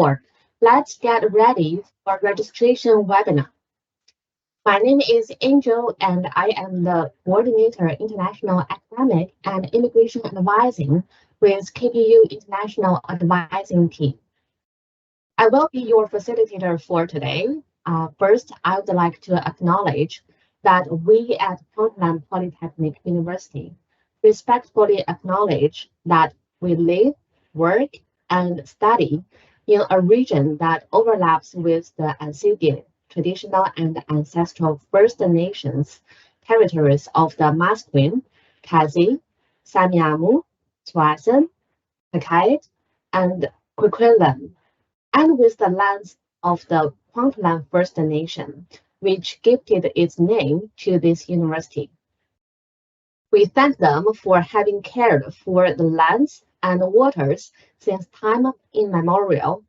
2024. Let's get ready for registration webinar. My name is Angel, and I am the Coordinator International Academic and Immigration Advising with KPU International Advising Team. I will be your facilitator for today. First, I would like to acknowledge that we at Portland Polytechnic University respectfully acknowledge that we live, work, and study in a region that overlaps with the ancestral, traditional, and ancestral First Nations territories of the Musqueam, Kazi, Samiamu, Swasan, Hakait, and Quilquelam, and with the lands of the Kwantlen First Nation, which gifted its name to this university. We thank them for having cared for the lands and waters since time immemorial,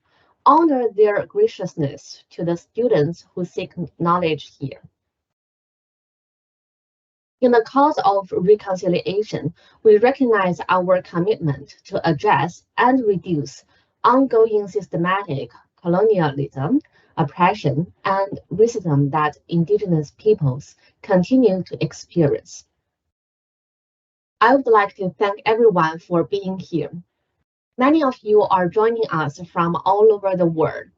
honor their graciousness to the students who seek knowledge here. In the cause of reconciliation, we recognize our commitment to address and reduce ongoing systematic colonialism, oppression, and racism that Indigenous peoples continue to experience. I would like to thank everyone for being here. Many of you are joining us from all over the world.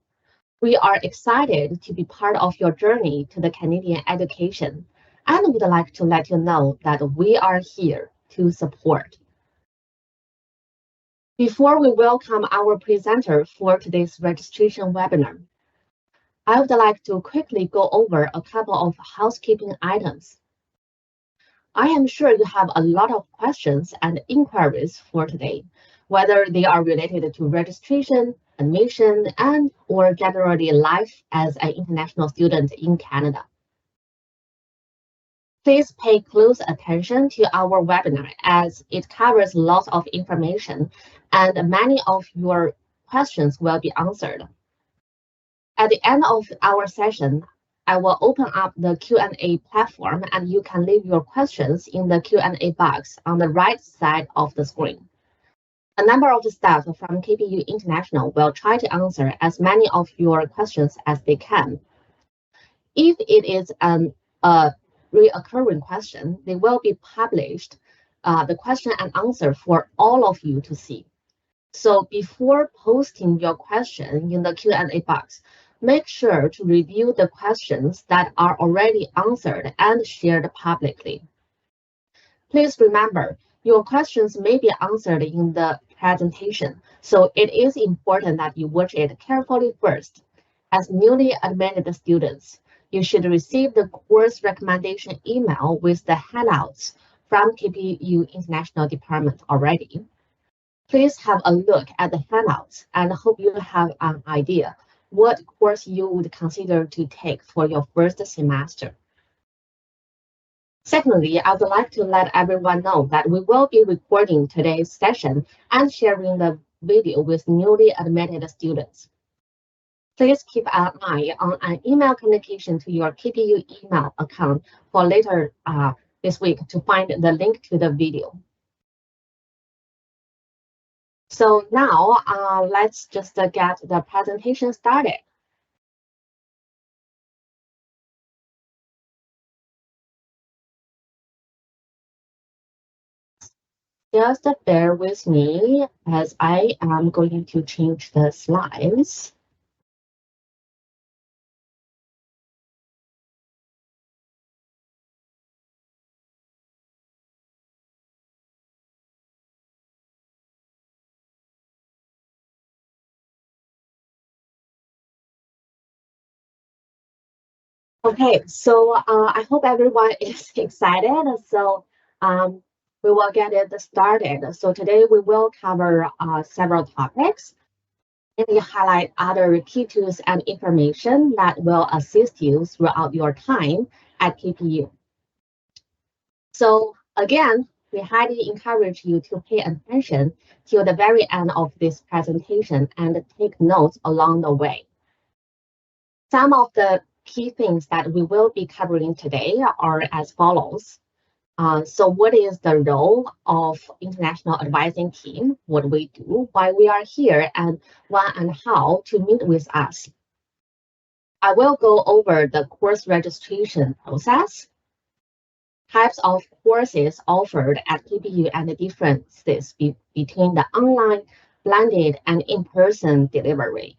We are excited to be part of your journey to the Canadian education and would like to let you know that we are here to support. Before we welcome our presenter for today's registration webinar, I would like to quickly go over a couple of housekeeping items. I am sure you have a lot of questions and inquiries for today, whether they are related to registration, admission, and or generally life as an international student in Canada. Please pay close attention to our webinar as it covers lots of information and many of your questions will be answered. At the end of our session, I will open up the Q&A platform and you can leave your questions in the Q&A box on the right side of the screen. A number of the staff from KPU International will try to answer as many of your questions as they can. If it is a recurring question, they will be published, the question and answer for all of you to see. So before posting your question in the Q&A box, make sure to review the questions that are already answered and shared publicly. Please remember, your questions may be answered in the presentation, so it is important that you watch it carefully first. As newly admitted students, you should receive the course recommendation email with the handouts from KPU International Department already. Please have a look at the handouts and hope you have an idea what course you would consider to take for your first semester. Secondly, I would like to let everyone know that we will be recording today's session and sharing the video with newly admitted students. Please keep an eye on an email communication to your KPU email account for later this week to find the link to the video. So now let's just get the presentation started. Just bear with me as I am going to change the slides. Okay, so I hope everyone is excited. So we will get it started. So today we will cover several topics and highlight other key tools and information that will assist you throughout your time at KPU. So again, we highly encourage you to pay attention till the very end of this presentation and take notes along the way. Some of the key things that we will be covering today are as follows. So what is the role of international advising team, what we do, why we are here, and when and how to meet with us. I will go over the course registration process, types of courses offered at KPU, and the differences between the online, blended, and in-person delivery.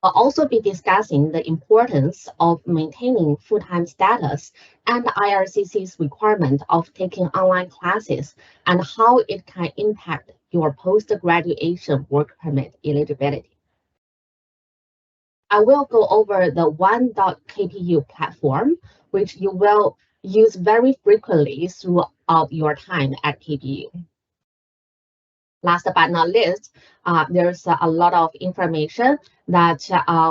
I'll also be discussing the importance of maintaining full-time status and the IRCC's requirement of taking online classes and how it can impact your post-graduation work permit eligibility. I will go over the KPU platform, which you will use very frequently throughout your time at KPU. Last but not least, there's a lot of information that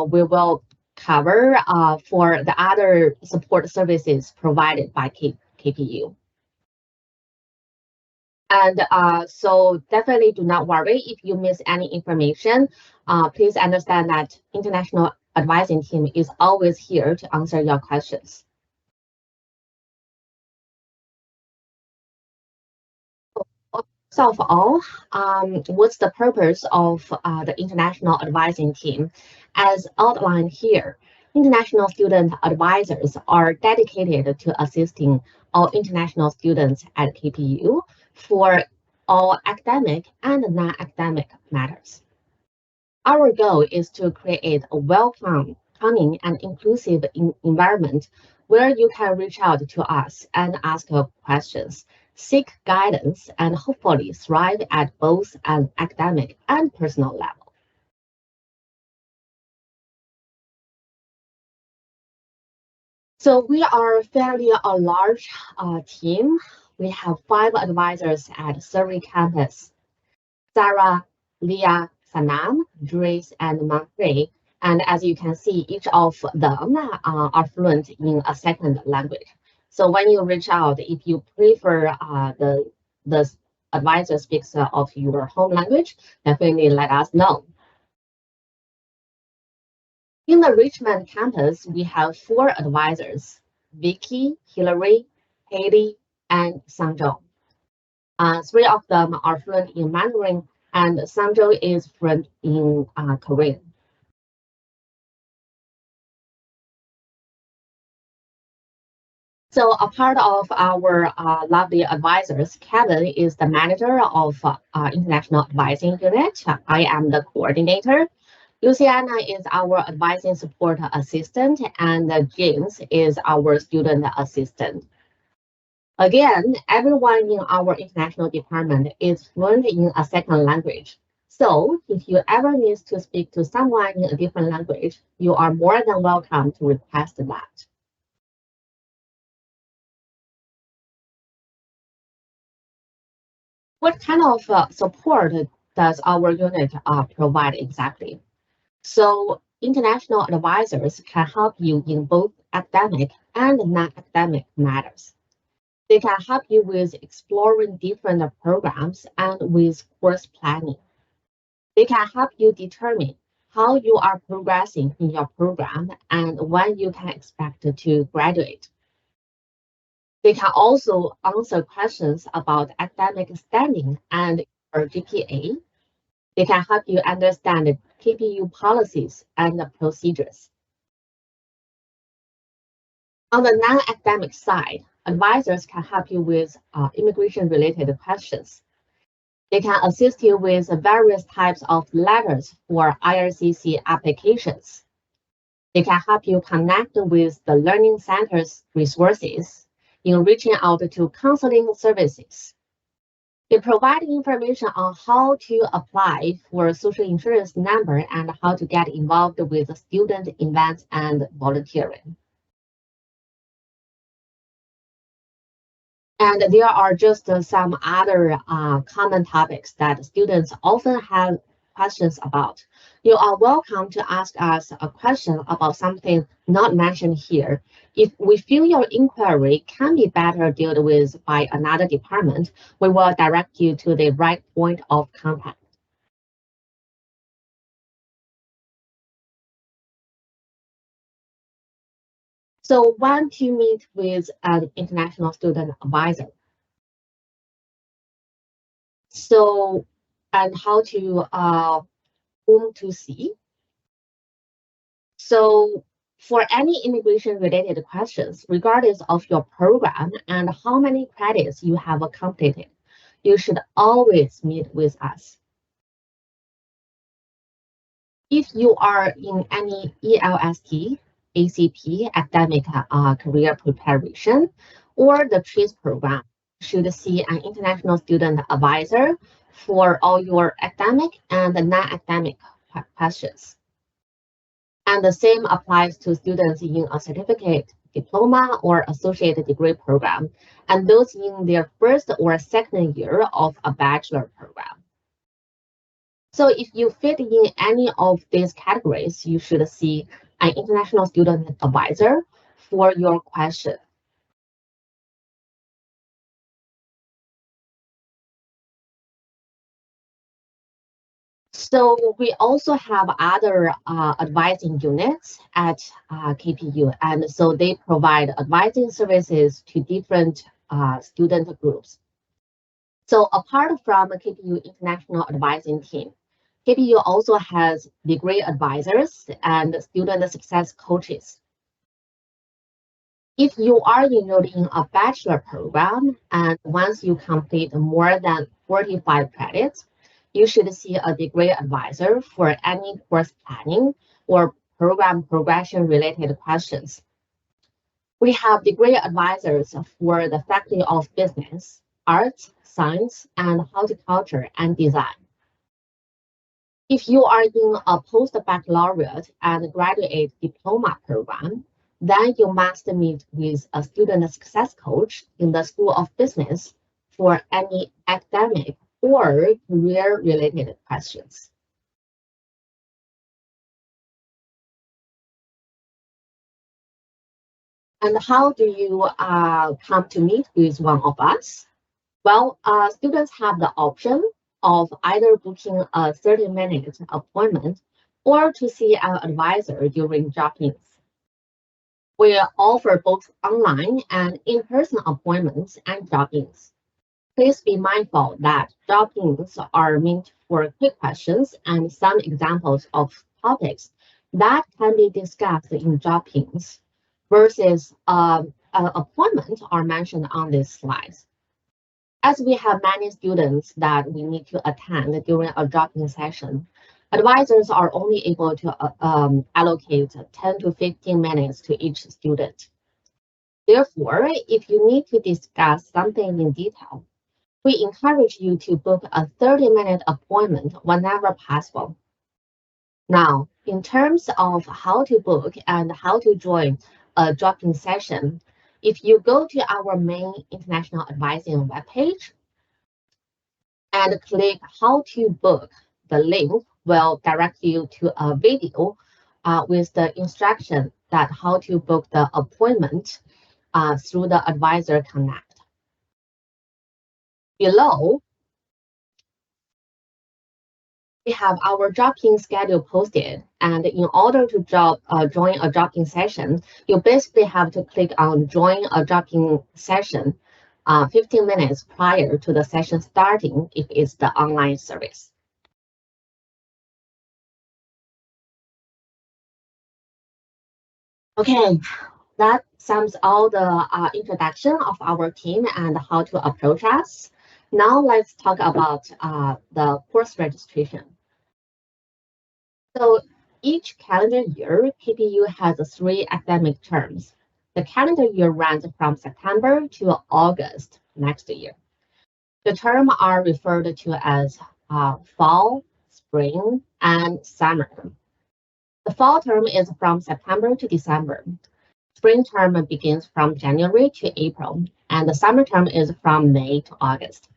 we will cover for the other support services provided by KPU. And so definitely do not worry if you miss any information. Please understand that International Advising Team is always here to answer your questions. So for all, what's the purpose of the International Advising Team? As outlined here, international student advisors are dedicated to assisting all international students at KPU for all academic and non-academic matters. Our goal is to create a welcoming and inclusive environment where you can reach out to us and ask questions, seek guidance, and hopefully thrive at both an academic and personal level. So we are fairly a large team. We have 5 advisors at Surrey campus: Sarah, Leah, Sanam, Dries, and Manfrey. And as you can see, each of them are fluent in a second language. So when you reach out, if you prefer the advisor speaks of your home language, definitely let us know. In the Richmond campus, we have 4 advisors: Vicky, Hillary, Haley, and Sangzhou. 3 of them are fluent in Mandarin, and Sangzhou is fluent in Korean. So a part of our lovely advisors, Kevin is the manager of International Advising Unit. I am the coordinator. Luciana is our advising support assistant, and James is our student assistant. Again, everyone in our international department is fluent in a second language. So if you ever need to speak to someone in a different language, you are more than welcome to request that. What kind of support does our unit provide exactly? So international advisors can help you in both academic and non-academic matters. They can help you with exploring different programs and with course planning. They can help you determine how you are progressing in your program and when you can expect to graduate. They can also answer questions about academic standing and your GPA. They can help you understand the KPU policies and the procedures. On the non-academic side, advisors can help you with immigration-related questions. They can assist you with various types of letters for IRCC applications. They can help you connect with the Learning Center's resources in reaching out to counseling services. They provide information on how to apply for a social insurance number and how to get involved with student events and volunteering. And there are just some other common topics that students often have questions about. You are welcome to ask us a question about something not mentioned here. If we feel your inquiry can be better dealt with by another department, we will direct you to the right point of contact. So when to meet with an international student advisor. So, and how to whom to see. So for any immigration related questions, regardless of your program and how many credits you have completed, you should always meet with us. If you are in any ELST, ACP, academic career preparation, or the TREACE program, you should see an international student advisor for all your academic and non-academic questions. And the same applies to students in a certificate, diploma, or associate degree program, and those in their first or second year of a bachelor program. So if you fit in any of these categories, you should see an international student advisor for your question. So we also have other advising units at KPU, and so they provide advising services to different student groups. So apart from the KPU International Advising Team, KPU also has degree advisors and student success coaches. If you are enrolled in a bachelor program and once you complete more than 45 credits, you should see a degree advisor for any course planning or program progression related questions. We have degree advisors for the Faculty of Business, Arts, Science, and Horticulture and Design. If you are in a post-baccalaureate and graduate diploma program, then you must meet with a student success coach in the School of Business for any academic or career-related questions. And how do you come to meet with one of us? Well, students have the option of either booking a 30-minute appointment or to see an advisor during drop-ins. We offer both online and in-person appointments and drop-ins. Please be mindful that drop-ins are meant for quick questions and some examples of topics that can be discussed in drop-ins versus an appointment are mentioned on this slide. As we have many students that we need to attend during a drop-in session, advisors are only able to allocate 10 to 15 minutes to each student. Therefore, if you need to discuss something in detail, we encourage you to book a 30-minute appointment whenever possible. Now, in terms of how to book and how to join a drop-in session, if you go to our main international advising webpage and click how to book, the link will direct you to a video with the instruction that how to book the appointment through the Advisor Connect. Below, we have our drop-in schedule posted, and in order to join a drop-in session, you basically have to click on join a drop-in session 15 minutes prior to the session starting if it's the online service. Okay, that sums all the introduction of our team and how to approach us. Now let's talk about the course registration. So each calendar year, KPU has 3 academic terms. The calendar year runs from September to August next year. The terms are referred to as fall, spring, and summer. The fall term is from September to December. Spring term begins from January to April, and the summer term is from May to August.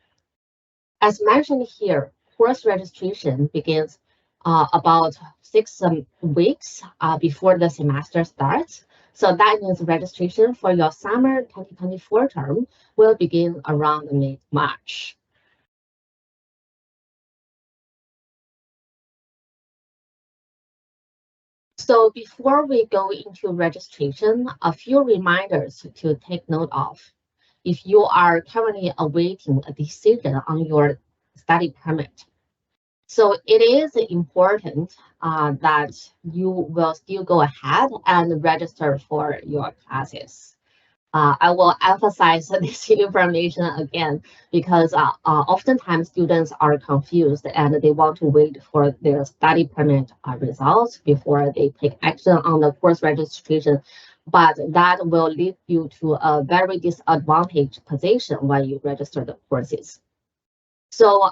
As mentioned here, course registration begins about 6 weeks before the semester starts. So that means registration for your summer 2024 term will begin around mid-March. So before we go into registration, a few reminders to take note of. If you are currently awaiting a decision on your study permit, so it is important that you will still go ahead and register for your classes. I will emphasize this information again because oftentimes students are confused and they want to wait for their study permit results before they take action on the course registration. But that will lead you to a very disadvantaged position when you register the courses. So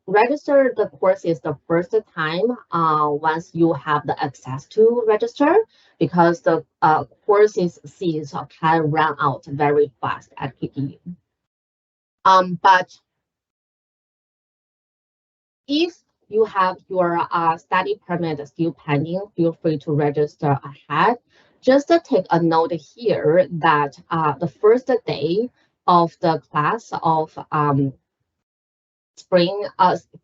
register the courses the first time once you have the access to register, because the courses seats can run out very fast at KPU. But if you have your study permit still pending, feel free to register ahead. Just take a note here that the first day of the class of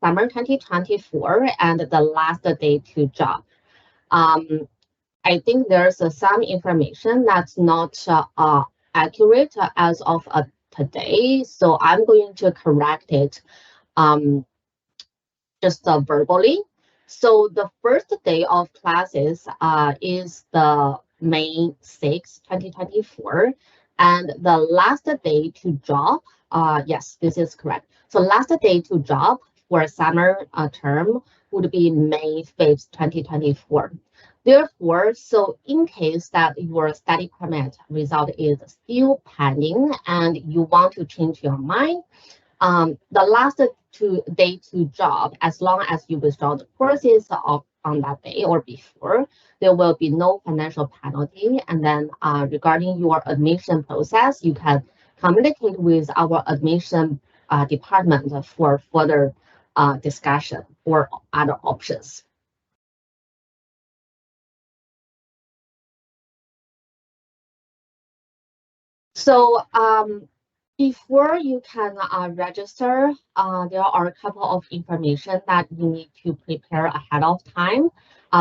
summer 2024 and the last day to job. I think there's some information that's not accurate as of today, so I'm going to correct it just verbally. So the first day of classes is the May 6, 2024, and the last day to job, yes, this is correct. So last day to job for summer term would be May 5th, 2024. Therefore, so in case that your study permit result is still pending and you want to change your mind, the last day to job, as long as you withdraw the courses on that day or before, there will be no financial penalty. And then regarding your admission process, you can communicate with our admission department for further discussion or other options. So before you can register, there are a couple of information that you need to prepare ahead of time.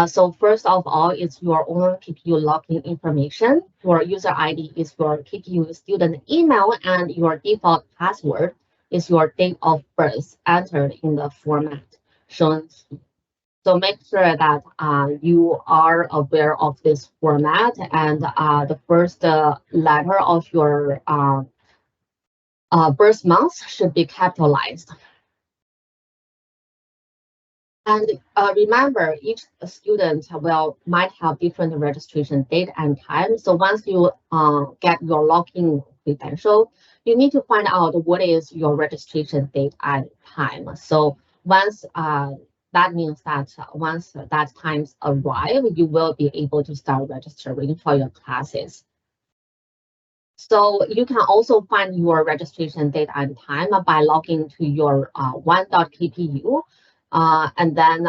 So first of all, is your own KPU login information. Your user ID is your KPU student email, and your default password is your date of birth entered in the format shown. So make sure that you are aware of this format, and the first letter of your birth month should be capitalized. And remember, each student might have different registration date and time. So once you get your login credential, you need to find out what is your registration date and time. So once that means that once that times arrive, you will be able to start registering for your classes. So you can also find your registration date and time by logging to your one.kpu and then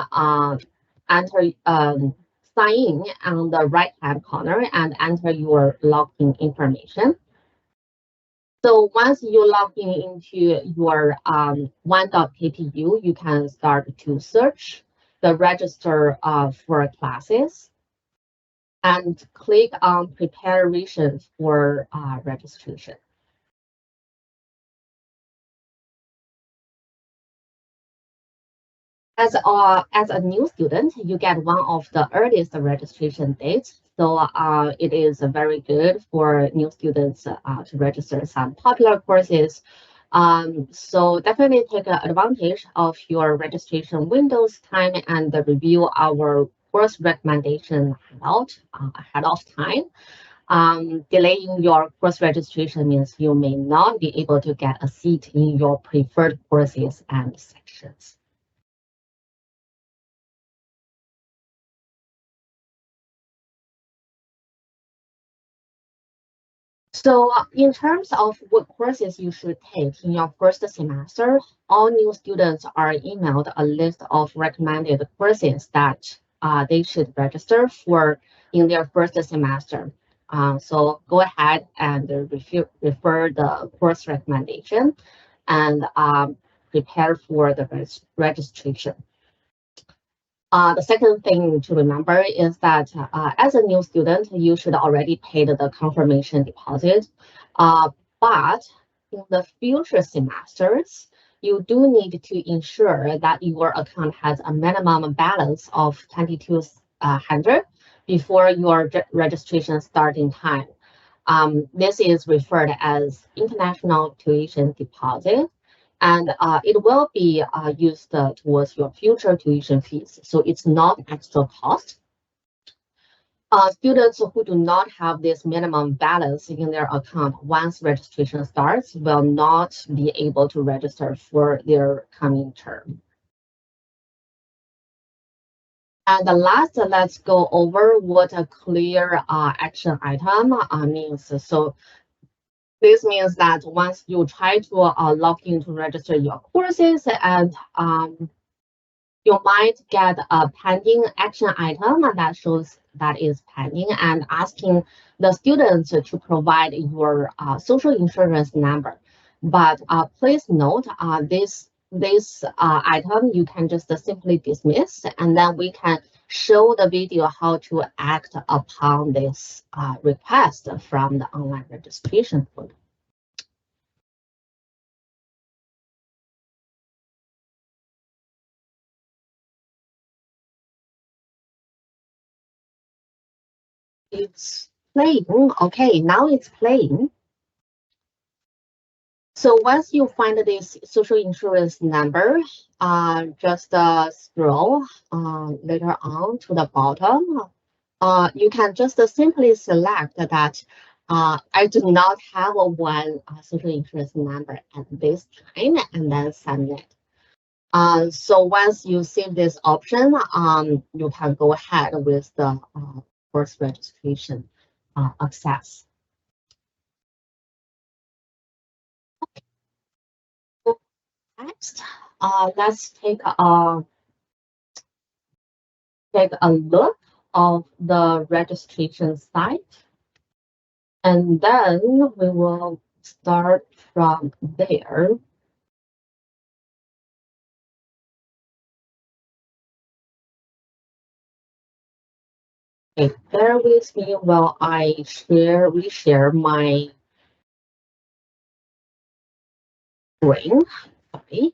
enter sign in on the right hand corner and enter your login information. So once you log in into your one.kpu, you can start to search the register for classes and click on preparation for registration. As a new student, you get one of the earliest registration dates. So it is very good for new students to register some popular courses. So definitely take advantage of your registration windows time and review our course recommendation ahead of time. Delaying your course registration means you may not be able to get a seat in your preferred courses and sections. So in terms of what courses you should take in your first semester, all new students are emailed a list of recommended courses that they should register for in their first semester. So go ahead and refer the course recommendation and prepare for the registration. The second thing to remember is that as a new student, you should already pay the confirmation deposit. But in the future semesters, you do need to ensure that your account has a minimum balance of 2,200 before your registration starting time. This is referred as international tuition deposit, and it will be used towards your future tuition fees. So it's not extra cost. Students who do not have this minimum balance in their account once registration starts will not be able to register for their coming term. And the last, let's go over what a clear action item means. So this means that once you try to log in to register your courses, and you might get a pending action item that shows that is pending and asking the students to provide your social insurance number. But please note this item you can just simply dismiss, and then we can show the video how to act upon this request from the online registration portal. It's playing. Okay, now it's playing. So once you find this social insurance number, just scroll later on to the bottom. You can just simply select that I do not have one social insurance number at this time, and then submit. So once you see this option, you can go ahead with the course registration access. Next, let's take a look of the registration site, and then we will start from there. Okay, bear with me while I reshare my screen. Sorry.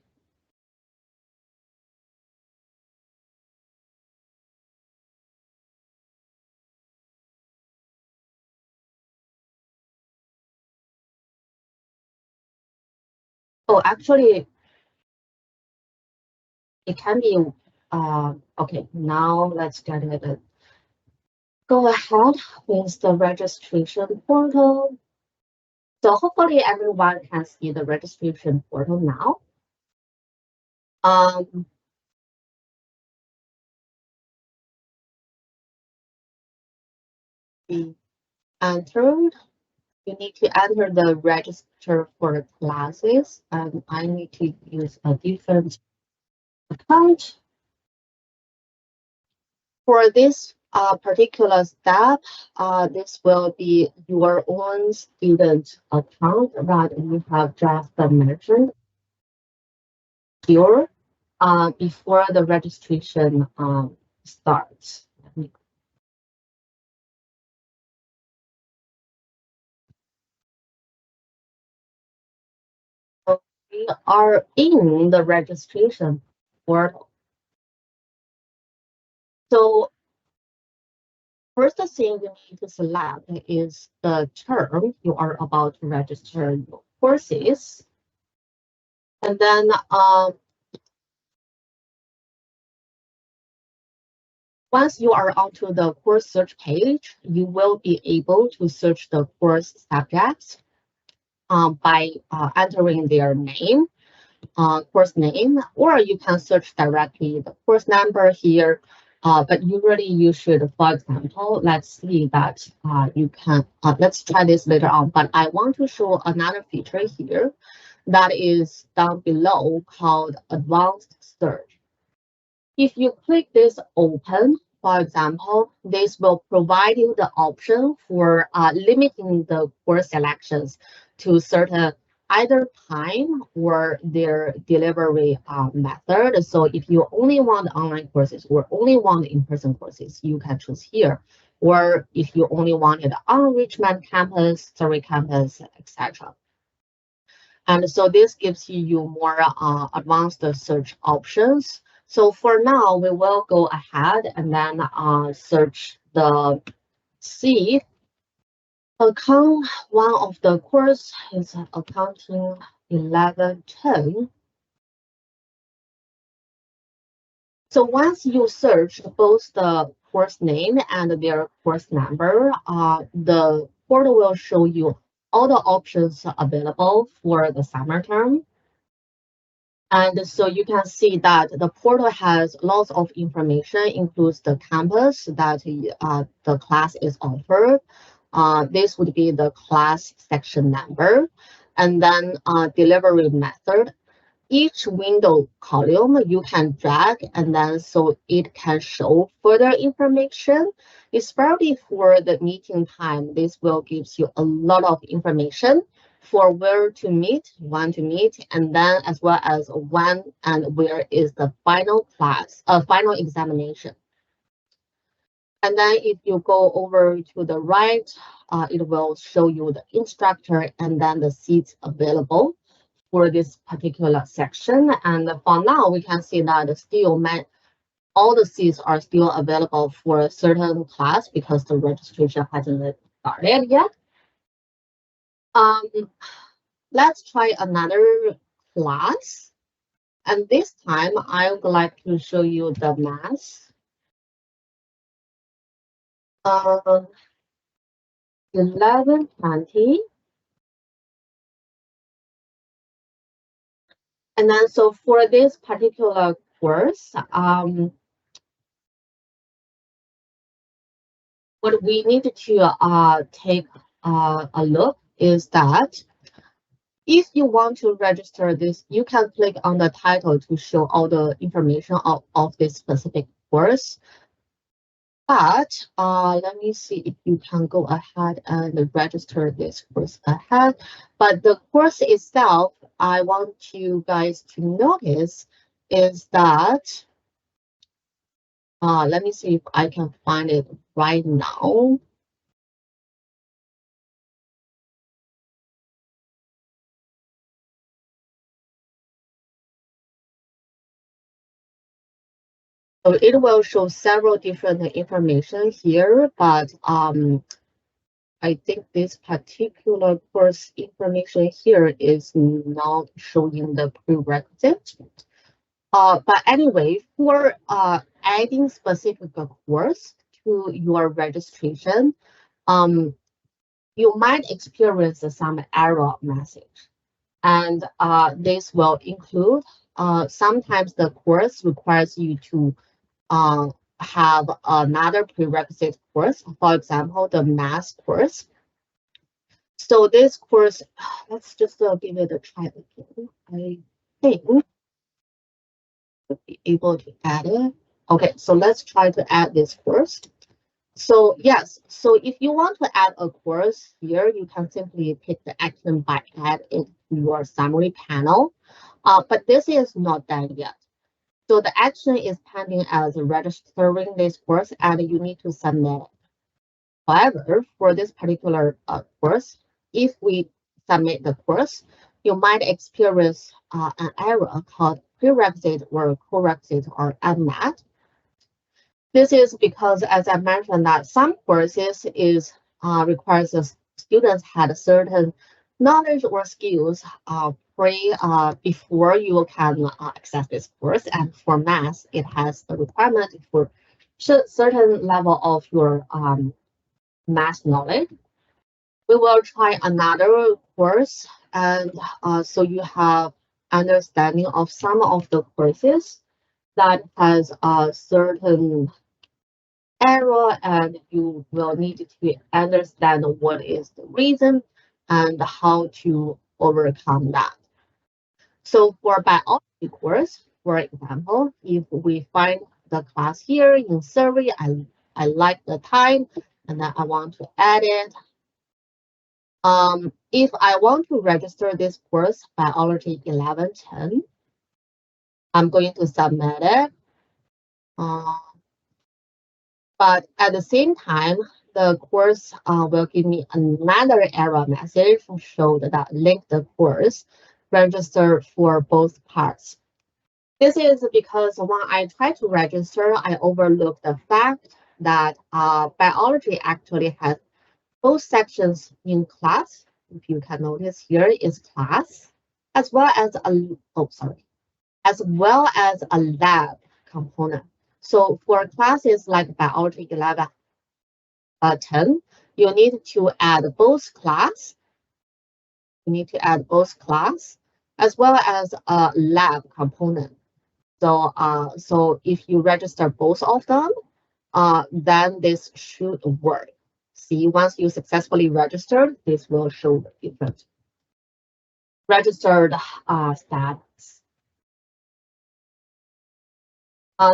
Oh, actually, it can be. Okay, now let's get it. Go ahead with the registration portal. So hopefully everyone can see the registration portal now. We entered. You need to enter the register for classes, and I need to use a different account. For this particular step, this will be your own student account that you have just mentioned here before the registration starts. So we are in the registration portal. So first thing you need to select is the term you are about to register your courses. And then once you are onto the course search page, you will be able to search the course subjects by entering their name, course name, or you can search directly the course number here. But usually you should, for example, let's see that you can, let's try this later on, but I want to show another feature here that is down below called advanced search. If you click this open, for example, this will provide you the option for limiting the course selections to certain either time or their delivery method. So if you only want online courses or only want in-person courses, you can choose here. Or if you only wanted on Richmond campus, Surrey campus, etc. And so this gives you more advanced search options. So for now, we will go ahead and then search the C. One of the course is accounting 1110. So once you search both the course name and their course number, the portal will show you all the options available for the summer term. And so you can see that the portal has lots of information, includes the campus that the class is offered. This would be the class section number, and then delivery method. Each window column you can drag, and then so it can show further information, especially for the meeting time. This will give you a lot of information for where to meet, when to meet, and then as well as when and where is the final class, final examination. And then if you go over to the right, it will show you the instructor and then the seats available for this particular section. And for now, we can see that still all the seats are still available for a certain class because the registration hasn't started yet. Let's try another class. And this time, I would like to show you the math. 1120. And then, so for this particular course, what we need to take a look is that if you want to register this, you can click on the title to show all the information of this specific course. But let me see if you can go ahead and register this course ahead. But the course itself, I want you guys to notice is that, let me see if I can find it right now. So it will show several different information here, but I think this particular course information here is not showing the prerequisite. But anyway, for adding specific course to your registration, you might experience some error message. And this will include sometimes the course requires you to have another prerequisite course, for example, the math course. So this course, let's just give it a try again. I think we'll be able to add it. Okay, so let's try to add this first. So yes, so if you want to add a course here, you can simply pick the action by add it to your summary panel. But this is not done yet. So the action is pending as registering this course, and you need to submit it. However, for this particular course, if we submit the course, you might experience an error called prerequisite or co-requisite or unmet. This is because, as I mentioned, that some courses requires the students had a certain knowledge or skills before you can access this course. And for math, it has a requirement for certain level of your math knowledge. We will try another course, and so you have understanding of some of the courses that has a certain error, and you will need to understand what is the reason and how to overcome that. So for biology course, for example, if we find the class here in survey, I like the time and then I want to add it. if I want to register this course, Biology 1110, I'm going to submit it. But at the same time, the course will give me another error message to show that link the course registered for both parts. This is because when I try to register, I overlook the fact that biology actually has both sections in class. If you can notice here is class, as well as a lab component. So for classes like biology 11, 10, you need to add both class. You need to add both class as well as a lab component. So if you register both of them, then this should work. See, once you successfully registered, this will show the different registered status.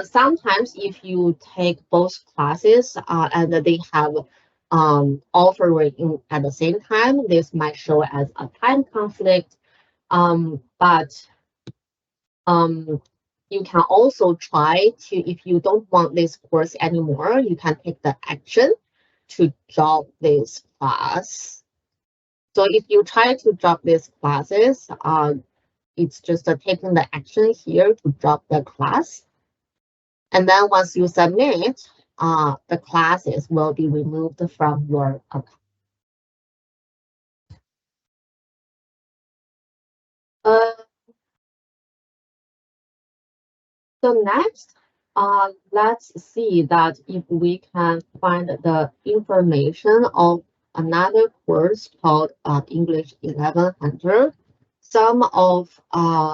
Sometimes if you take both classes and they have offering at the same time, this might show as a time conflict. But you can also try to, if you don't want this course anymore, you can take the action to drop this class. So if you try to drop these classes, it's just taking the action here to drop the class. And then once you submit, the classes will be removed from your account. So next, let's see that if we can find the information of another course called English 1100. Some of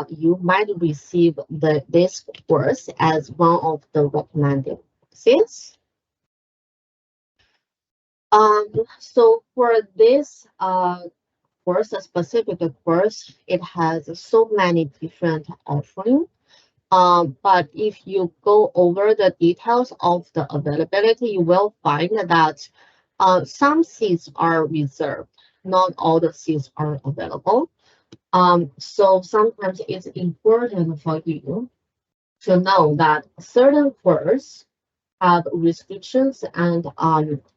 you might receive this course as one of the recommended courses. So for this course, a specific course, it has so many different offerings. But if you go over the details of the availability, you will find that some seats are reserved. Not all the seats are available. So sometimes it's important for you to know that certain courses have restrictions and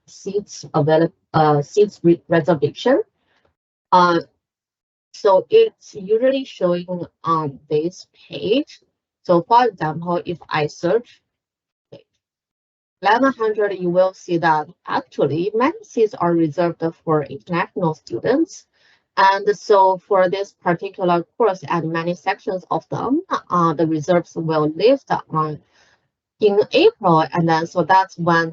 seats reservation. Uh, so it's usually showing on this page. So for example, if I search 1100, you will see that actually many seats are reserved for international students. And so for this particular course and many sections of them, the reserves will lift on in April. And then so that's when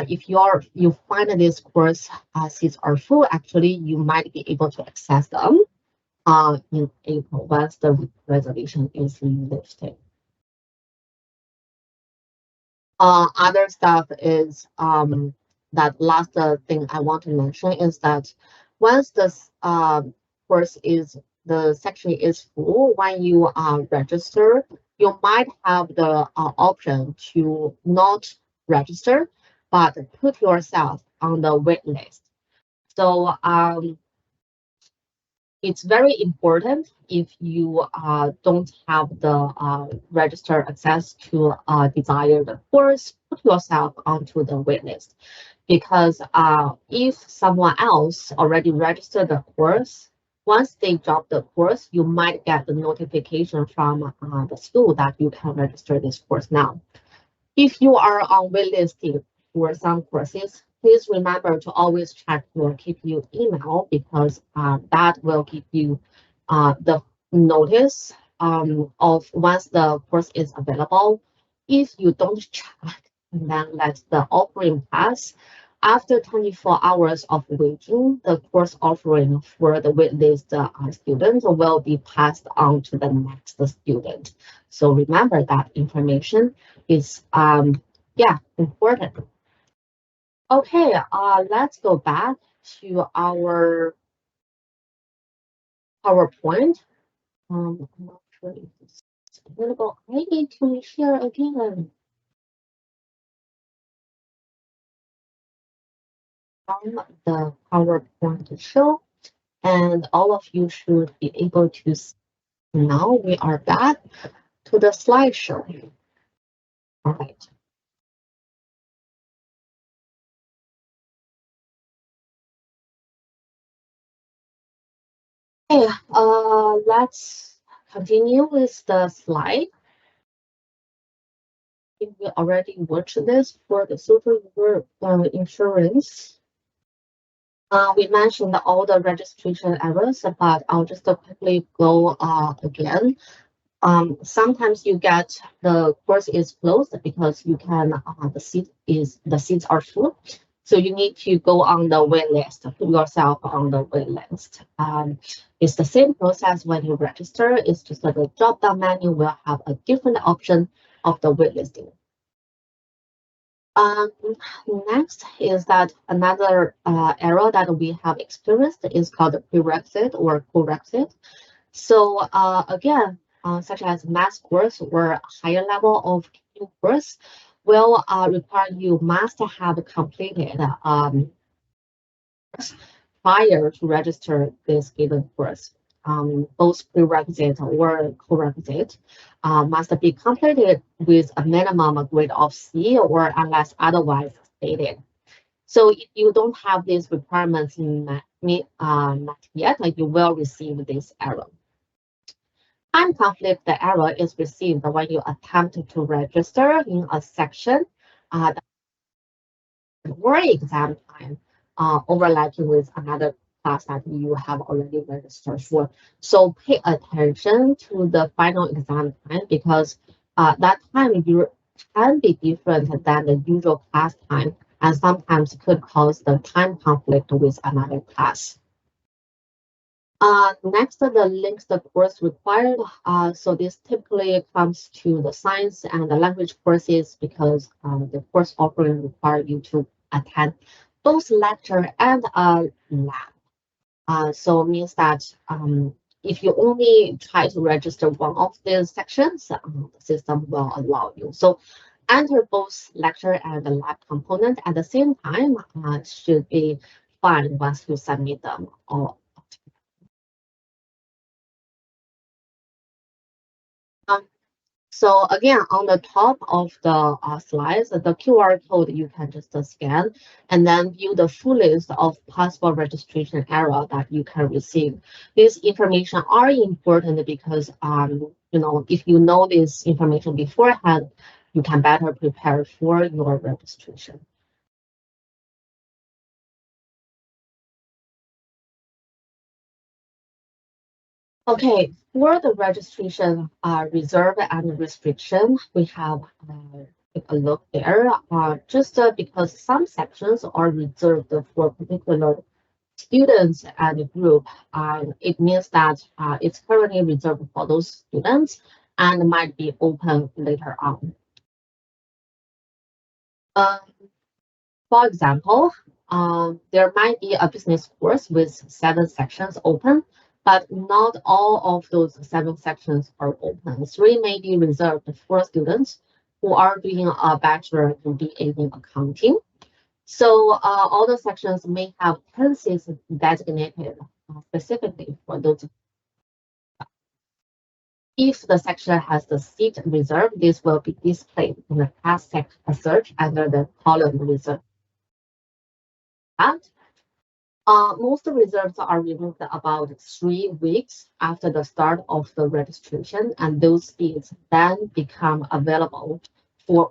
if you find this course seats are full, actually you might be able to access them in April once the reservation is lifted. Other stuff is that last thing I want to mention is that once this course is the section is full, when you register, you might have the option to not register, but put yourself on the wait list. So it's very important if you don't have the registered access to desired course, put yourself onto the waitlist. Because if someone else already registered the course, once they drop the course, you might get the notification from the school that you can register this course now. If you are on waitlisting for some courses, please remember to always check your KPU email because that will give you the notice of once the course is available. If you don't check and then let the offering pass, after 24 hours of waiting, the course offering for the waitlist student will be passed on to the next student. So remember that information is important. Okay, let's go back to our PowerPoint. I'm not sure if it's available. I need to share again on the PowerPoint show. And all of you should be able to see. Now we are back to the slideshow. All right. Okay, let's continue with the slide. I think we already watched this for the social insurance. We mentioned all the registration errors, but I'll just quickly go again. Sometimes you get the course is closed because you can the seats are full, so you need to go on the wait list, put yourself on the wait list. It's the same process when you register. It's just that the drop down menu will have a different option of the wait listing. Um, Next is that another error that we have experienced is called prerequisite or co-requisite. So again, such as math course or higher level of course will require you must have completed prior to register this given course. Both prerequisite or co-requisite must be completed with a minimum grade of C or unless otherwise stated. So if you don't have these requirements met yet, you will receive this error. Time conflict, the error is received when you attempt to register in a section or exam time overlapping with another class that you have already registered for. So pay attention to the final exam time because that time can be different than the usual class time and sometimes could cause the time conflict with another class. Next, the links the course required. So this typically comes to the science and the language courses because the course offering require you to attend both lecture and a lab. So it means that if you only try to register one of these sections, the system will allow you. So enter both lecture and the lab component at the same time should be fine once you submit them all. So again, on the top of the slides, the QR code you can just scan and then view the full list of possible registration error that you can receive. These information are important because if you know this information beforehand, you can better prepare for your registration. Okay, for the registration reserve and restriction, we have take a look there. Just because some sections are reserved for particular students and group, it means that it's currently reserved for those students and might be open later on. Uh, For example, there might be a business course with 7 sections open, but not all of those 7 sections are open. 3 may be reserved for students who are doing a bachelor in BA in accounting. So all the sections may have 10 seats designated specifically for those. If the section has the seat reserved, this will be displayed in the class search under the column reserved. Most reserves are removed about 3 weeks after the start of the registration, and those seats then become available for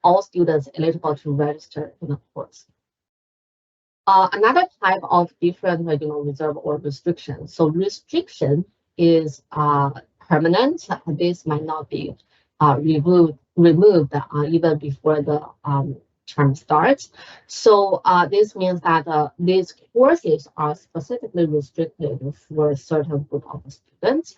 all students eligible to register in the course. Another type of different, reserve or restriction. So restriction is permanent. This might not be removed even before the term starts. So this means that these courses are specifically restricted for a certain group of students.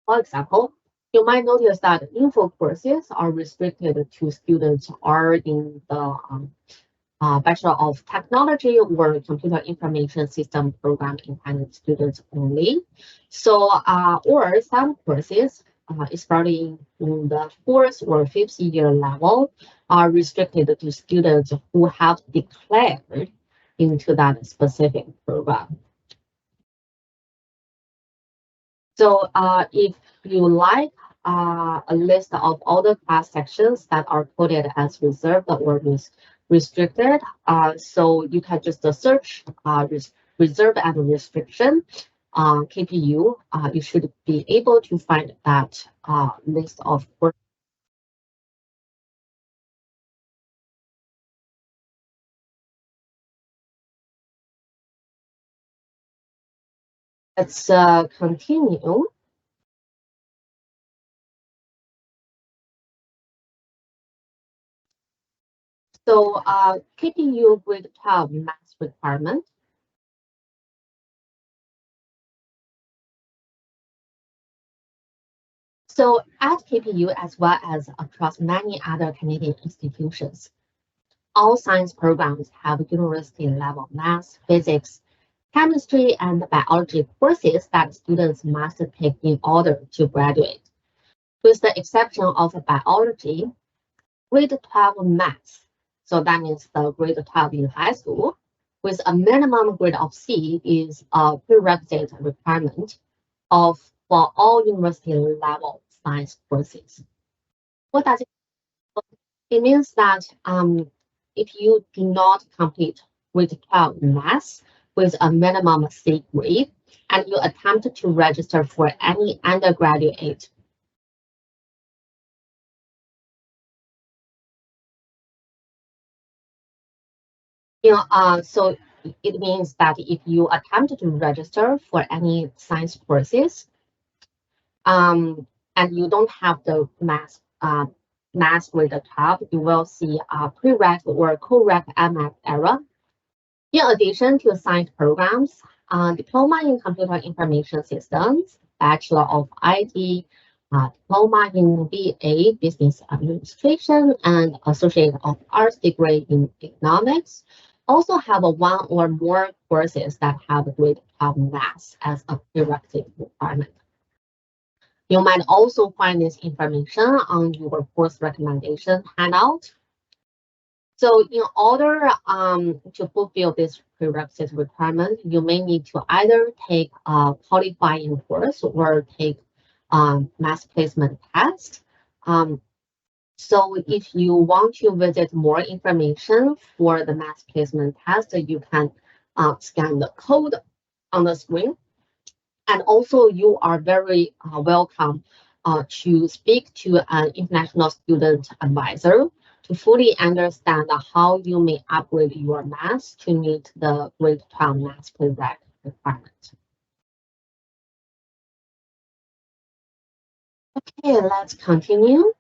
For example, you might notice that info courses are restricted to students who are in the Bachelor of Technology or Computer Information System program intended students only. So, or some courses, especially in the 4th or 5th year level, are restricted to students who have declared into that specific program. So if you like a list of all the class sections that are coded as reserved or restricted, so you can just search reserve and restriction KPU. You should be able to find that list of courses. Let's continue. So KPU grade 12 math requirement. So at KPU, as well as across many other Canadian institutions, all science programs have university-level math, physics, chemistry, and biology courses that students must take in order to graduate. With the exception of biology, grade 12 math, so that means the grade 12 in high school, with a minimum grade of C is a prerequisite requirement of for all university-level science courses. What does it mean? It means that if you do not complete grade 12 math with a minimum C grade, and you attempt to register for any undergraduate, so it means that if you attempt to register for any science courses, and you don't have the math grade 12, you will see a prereq or co-req MF error. In addition to science programs, diploma in computer information systems, Bachelor of IT, diploma in BA business administration, and Associate of Arts degree in economics also have one or more courses that have grade 12 math as a prerequisite requirement. You might also find this information on your course recommendation handout. So in order to fulfill this prerequisite requirement, you may need to either take a qualifying course or take mass placement test. So if you want to visit more information for the mass placement test, you can scan the code on the screen. And also you are very welcome to speak to an international student advisor to fully understand how you may upgrade your math to meet the grade 12 math prereq requirement. Okay, let's continue.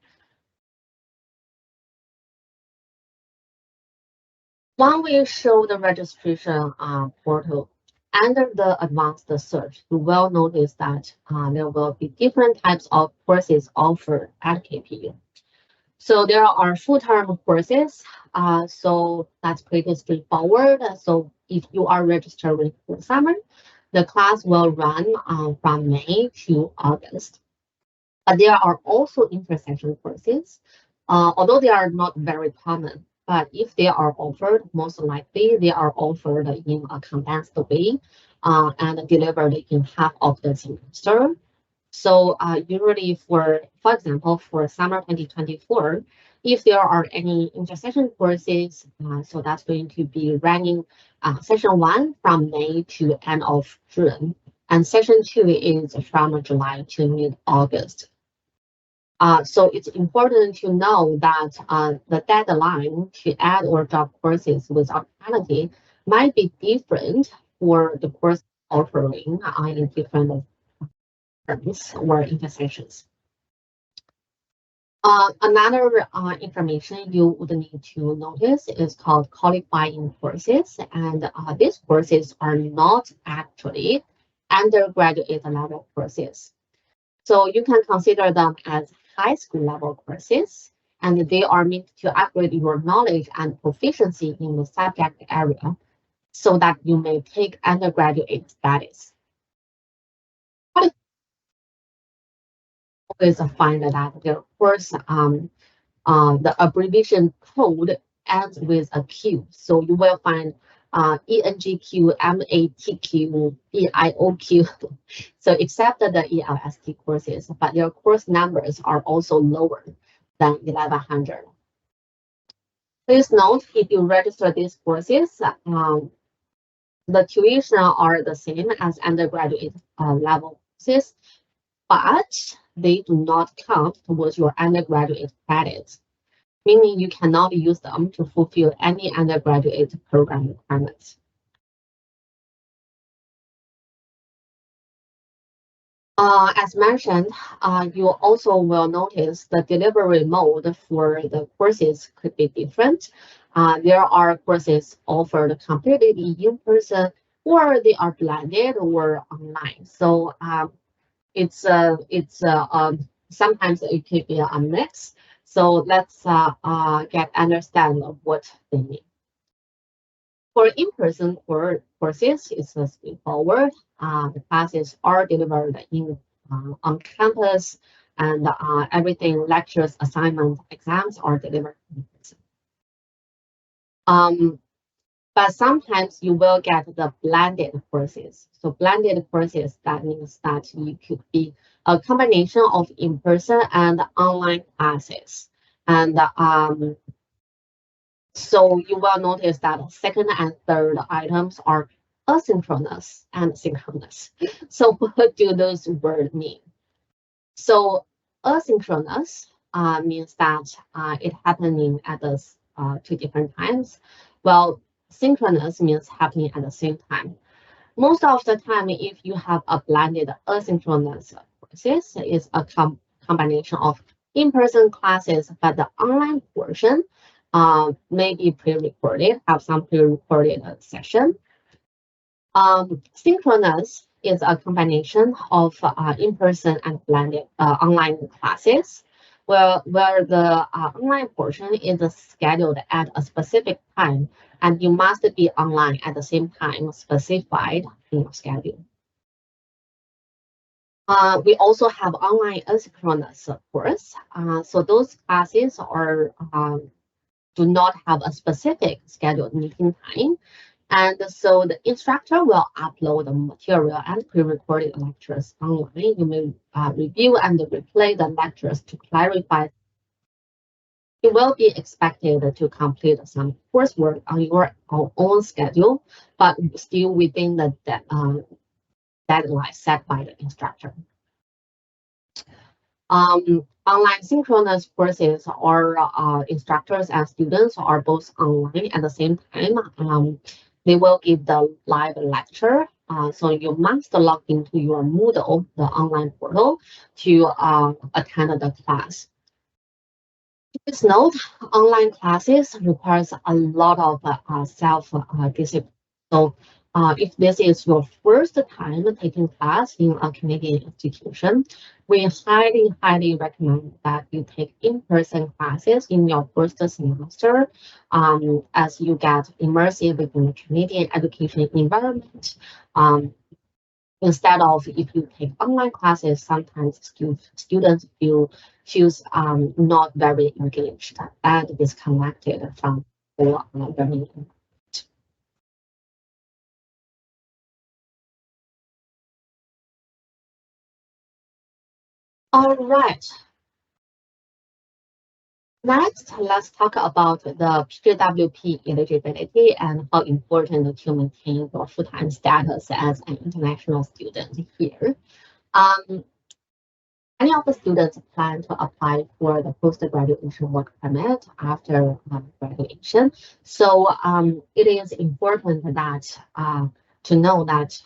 When we show the registration portal, under the advanced search, you will notice that there will be different types of courses offered at KPU. So there are full-term courses, so that's pretty straightforward. So if you are registering for summer, the class will run from May to August. But there are also intersection courses, although they are not very common. But if they are offered, most likely they are offered in a condensed way and delivered in half of the semester. So usually for example, for summer 2024, if there are any intersection courses, so that's going to be running session 1 from May to end of June, and session 2 is from July to mid-August. So it's important to know that the deadline to add or drop courses without penalty might be different for the course offering in different terms or intersections. Another information you would need to notice is called qualifying courses, and these courses are not actually undergraduate level courses. So you can consider them as high school level courses, and they are meant to upgrade your knowledge and proficiency in the subject area so that you may take undergraduate status. Always find that their course, the abbreviation code ends with a Q. So you will find ENGQ, MATQ, BIOQ. So except the ELST courses, but their course numbers are also lower than 1100. Please note, if you register these courses, the tuition are the same as undergraduate level courses, but they do not count towards your undergraduate credits, meaning you cannot use them to fulfill any undergraduate program requirements. As mentioned, you also will notice the delivery mode for the courses could be different. There are courses offered completely in person, or they are blended or online. So sometimes it could be a mix. So let's understand what they mean. For in-person courses, it's straightforward. The classes are delivered on campus, and everything, lectures, assignments, exams are delivered in person. But sometimes you will get the blended courses. So blended courses, that means that you could be a combination of in-person and online classes. And so you will notice that second and third items are asynchronous and synchronous. So what do those words mean? So asynchronous means that it happening at the two different times. Well, synchronous means happening at the same time. Most of the time, if you have a blended asynchronous courses, it's a combination of in-person classes, but the online portion may be pre-recorded, have some pre-recorded session. Synchronous is a combination of in-person and blended online classes, where the online portion is scheduled at a specific time, and you must be online at the same time specified in your schedule. We also have online asynchronous course. So those classes are do not have a specific scheduled meeting time. And so the instructor will upload the material and pre-recorded lectures online. You may review and replay the lectures to clarify. You will be expected to complete some coursework on your own schedule, but still within the deadline set by the instructor. Online synchronous courses or instructors and students are both online at the same time. They will give the live lecture. So you must log into your Moodle, the online portal, to attend the class. Please note, online classes requires a lot of self-discipline. So if this is your first time taking class in a Canadian institution, we highly recommend that you take in-person classes in your first semester as you get immersive in the Canadian education environment. Instead of if you take online classes, sometimes students feels not very engaged and disconnected from the learning. All right. Next, let's talk about the PGWP eligibility and how important to maintain your full-time status as an international student here. Many of the students plan to apply for the post-graduation work permit after graduation. So it is important that to know that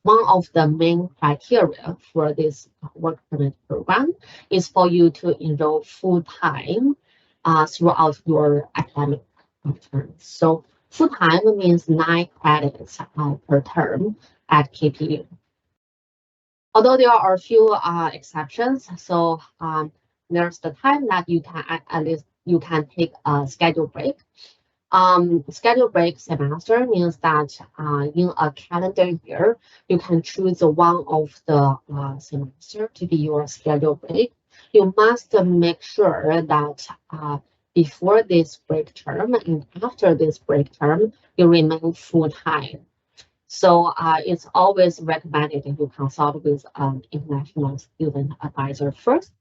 one of the main criteria for this work permit program is for you to enroll full-time throughout your academic term. So full-time means 9 credits per term at KPU. Although there are a few exceptions, so there's the time that you can at least you can take a schedule break. Schedule break semester means that in a calendar year, you can choose one of the semester to be your schedule break. You must make sure that before this break term, and after this break term, you remain full-time. So it's always recommended that you consult with an international student advisor first.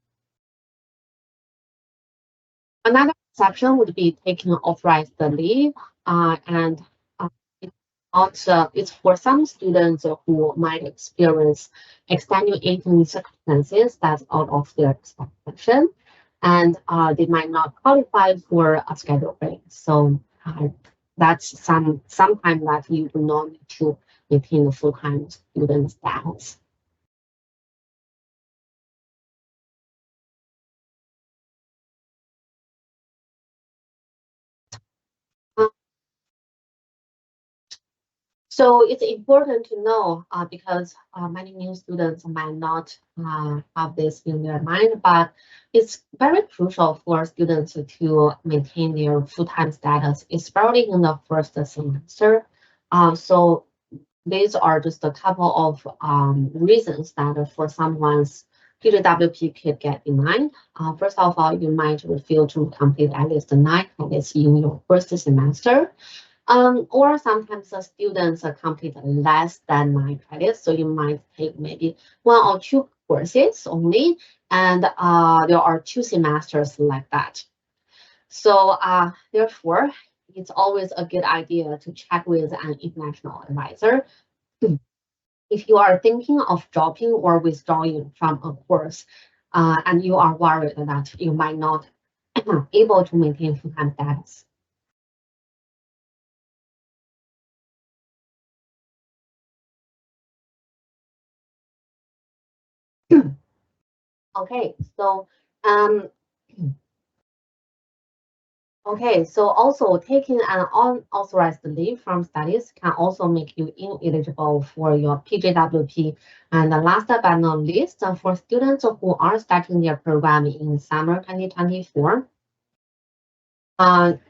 Another exception would be taking authorized leave, and it's it's for some students who might experience extenuating circumstances that's out of their expectation, and they might not qualify for a scheduled break. So that's some time that you do not need to maintain the full-time student status. So it's important to know because many new students might not have this in their mind, but it's very crucial for students to maintain their full-time status, especially in the first semester. So these are just a couple of reasons that for someone's PGWP could get denied. First of all, you might refuse to complete at least 9 credits in your first semester. Or sometimes the students complete less than 9 credits, so you might take maybe 1 or 2 courses only, and there are 2 semesters like that. So therefore, it's always a good idea to check with an international advisor. If you are thinking of dropping or withdrawing from a course, and you are worried that you might not able to maintain full-time status. Okay, so um, so also taking an unauthorized leave from studies can also make you ineligible for your PGWP. And last but not least, for students who are starting their program in summer 2024,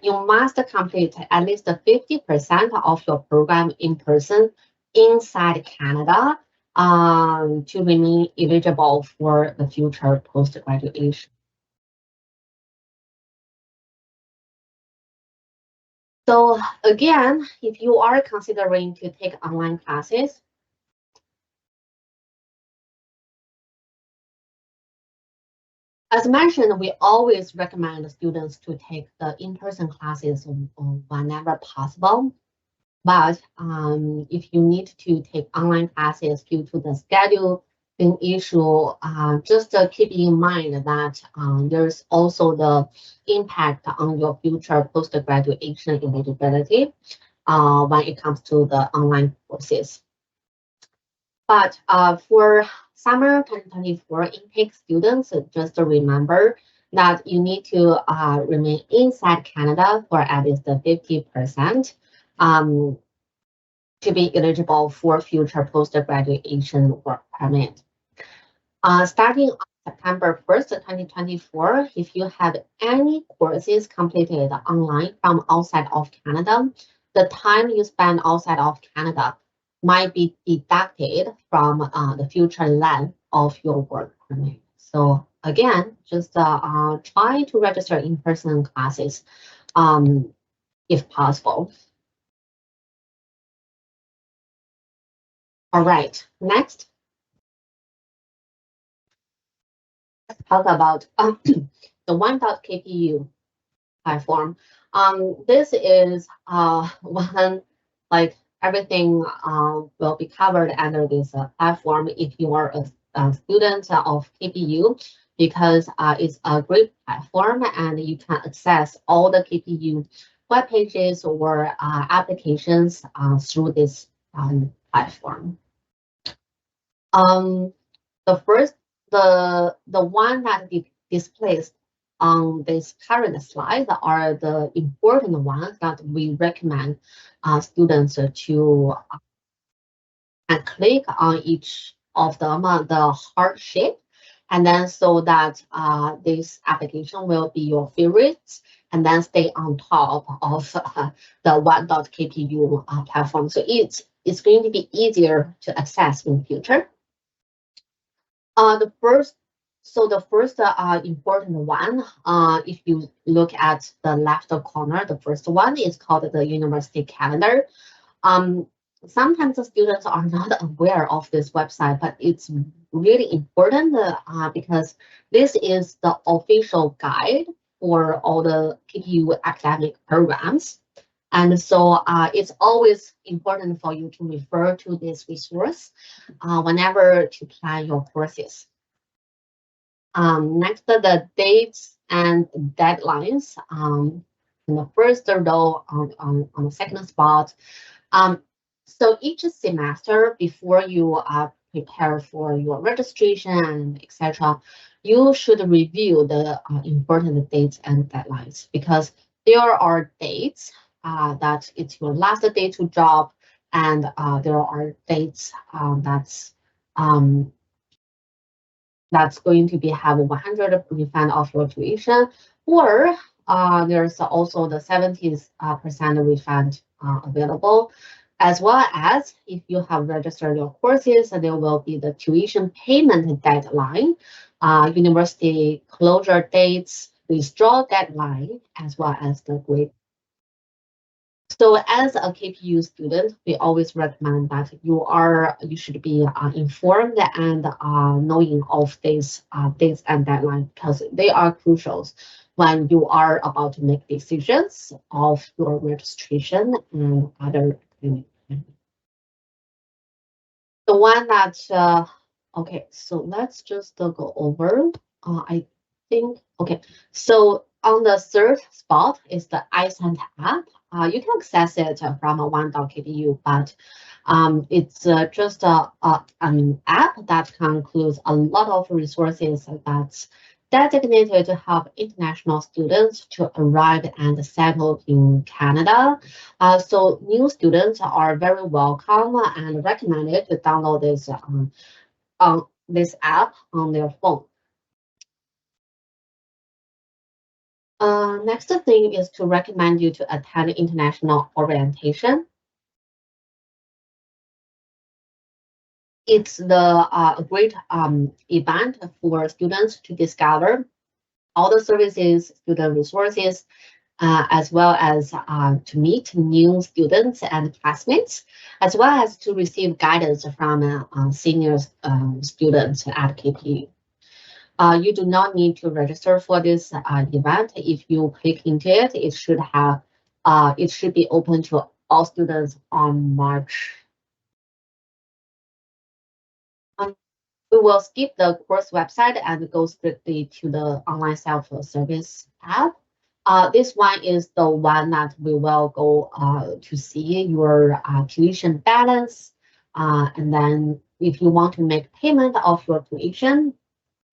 you must complete at least 50% of your program in person inside Canada to remain eligible for the future post-graduation. So again, if you are considering to take online classes, as mentioned, we always recommend students to take the in-person classes whenever possible. But if you need to take online classes due to the scheduling issue, just keep in mind that there's also the impact on your future post-graduation eligibility when it comes to the online courses. But for summer 2024 intake students, just remember that you need to remain inside Canada for at least 50% to be eligible for future post-graduation work permit. Starting on September 1st, 2024, if you have any courses completed online from outside of Canada, the time you spend outside of Canada might be deducted from the future length of your work permit. So again, just try to register in-person classes if possible. All right, next. Let's talk about the one.kpu platform. This is one, like everything will be covered under this platform if you are a student of KPU, because it's a great platform and you can access all the KPU web pages or applications through this platform. The first, the one that displays on this current slide are the important ones that we recommend students to click on each of them, the heart shape, and then so that this application will be your favorites and then stay on top of the one.kpu platform. So it's going to be easier to access in the future. The first So the first important one, if you look at the left corner, the first one is called the university calendar. Um, Sometimes the students are not aware of this website, but it's really important because this is the official guide for all the PGU academic programs. And so it's always important for you to refer to this resource whenever to plan your courses. Next, the dates and deadlines. In the first row on the second spot. So each semester, before you prepare for your registration, etc., you should review the important dates and deadlines because there are dates that it's your last day to job, and there are dates um, that's going to be have 100 refund of your tuition, or there's also the 70% refund available, as well as if you have registered your courses, there will be the tuition payment deadline, university closure dates, withdrawal deadline, as well as the grade. So as a KPU student, we always recommend that you should be informed and knowing of these dates and deadlines because they are crucial when you are about to make decisions of your registration and other. The one that okay, so let's just go over. I think okay. So on the third spot is the iSend app. You can access it from a one.kpu, but it's just an app that includes a lot of resources that's designated to help international students to arrive and settle in Canada. So new students are very welcome and recommended to download this app on their phone. Next thing is to recommend you to attend international orientation. It's a great event for students to discover all the services, student resources, as well as to meet new students and classmates, as well as to receive guidance from senior students at KPU. You do not need to register for this event. If you click into it, it should be open to all students on March. We will skip the course website and go strictly to the online self-service app. This one is the one that we will go to see your tuition balance. And then if you want to make payment of your tuition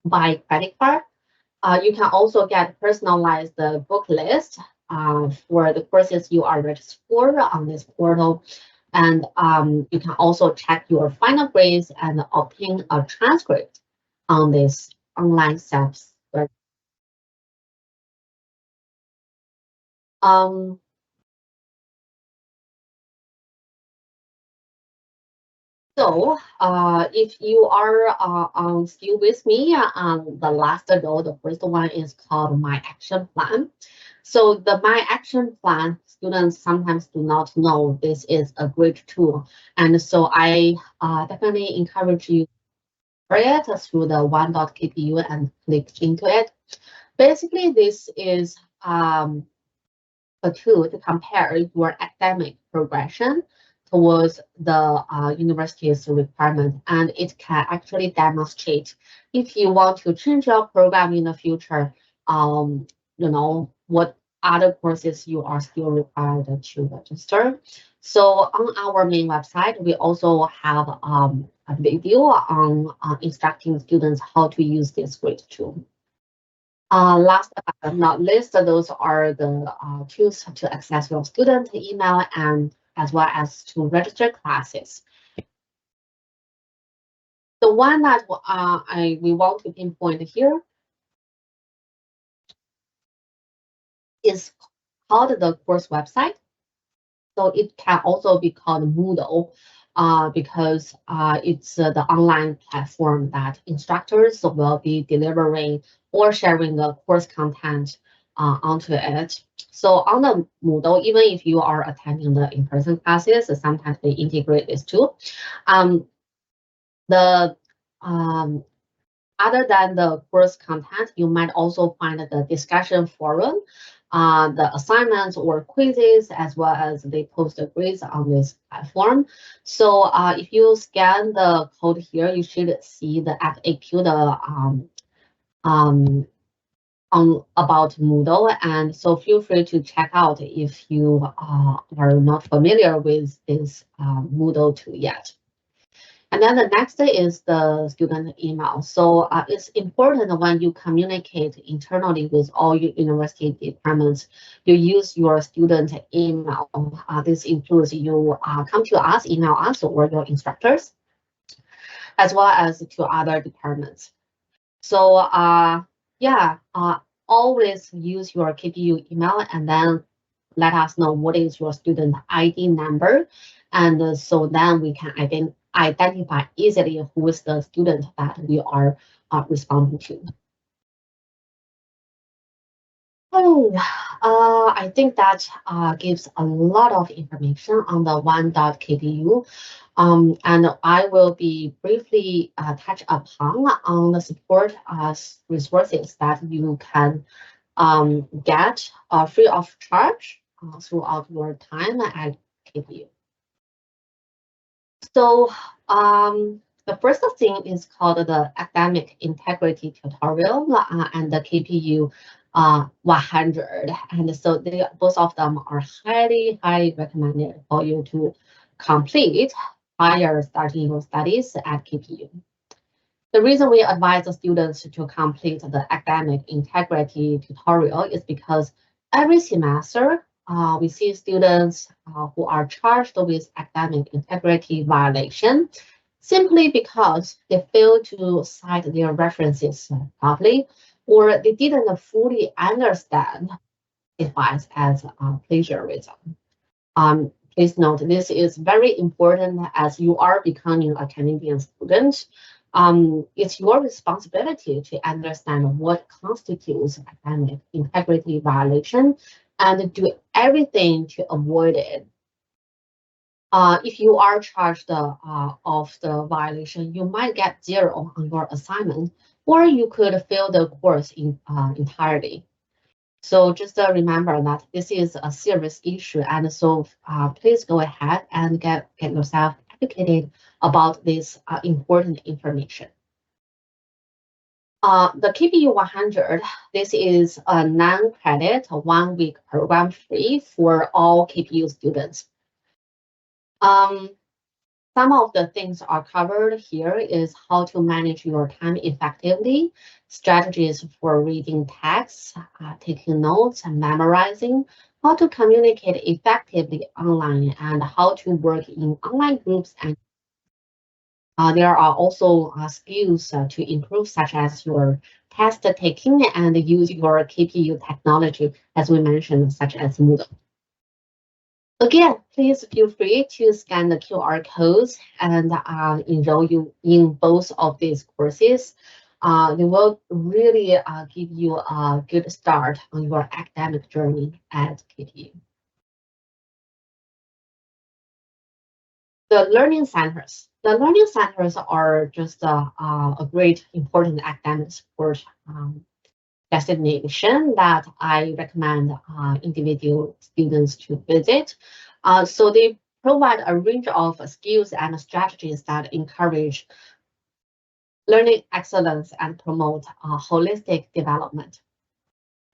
by credit card, you can also get personalized book list for the courses you are registered for on this portal. And you can also check your final grades and obtain a transcript on this online self-service. Um, So, if you are still with me, the last row, the first one is called My Action Plan. So the My Action Plan, students sometimes do not know this is a great tool. And so I definitely encourage you to try it through the one.kpu and click into it. Basically, this is a tool to compare your academic progression towards the university's requirement, and it can actually demonstrate if you want to change your program in the future, what other courses you are still required to register. So on our main website, we also have a video on instructing students how to use this great tool. Last but not least, those are the tools to access your student email and as well as to register classes. The one that we want to pinpoint here is called the course website. So it can also be called Moodle. because it's the online platform that instructors will be delivering or sharing the course content onto it. So on the Moodle, even if you are attending the in-person classes, sometimes they integrate this too. Um, the Other than the course content, you might also find the discussion forum, the assignments or quizzes, as well as they post the grades on this platform. So if you scan the code here, you should see the FAQ, um, on about Moodle, and so feel free to check out if you are not familiar with this Moodle tool yet. And then the next is the student email. So it's important when you communicate internally with all your university departments, you use your student email. This includes you come to us, email us, or your instructors, as well as to other departments. So yeah, always use your KPU email and then let us know what is your student ID number. And so then we can identify easily who is the student that we are responding to. Oh, I think that gives a lot of information on the one.kpu. And I will be briefly touch upon on the support resources that you can get free of charge throughout your time at KPU. So the first thing is called the Academic Integrity Tutorial and the KPU 100. And so both of them are highly recommended for you to complete prior starting your studies at KPU. The reason we advise the students to complete the academic integrity tutorial is because every semester we see students who are charged with academic integrity violation simply because they fail to cite their references properly, or they didn't fully understand device as plagiarism. Please note, this is very important as you are becoming a Canadian student. It's your responsibility to understand what constitutes academic integrity violation and do everything to avoid it. If you are charged of the violation, you might get 0 on your assignment, or you could fail the course entirely. So just remember that this is a serious issue, and so please go ahead and get yourself educated about this important information. The KPU 100, this is a non-credit 1-week program free for all KPU students. Some of the things are covered here is how to manage your time effectively, strategies for reading texts, taking notes, and memorizing, how to communicate effectively online, and how to work in online groups. And there are also skills to improve, such as your test taking and use your KPU technology, as we mentioned, such as Moodle. Again, please feel free to scan the QR codes and enroll you in both of these courses. They will really give you a good start on your academic journey at KPU. The learning centers. The learning centers are just a great, important academic support destination that I recommend individual students to visit. So they provide a range of skills and strategies that encourage learning excellence and promote holistic development.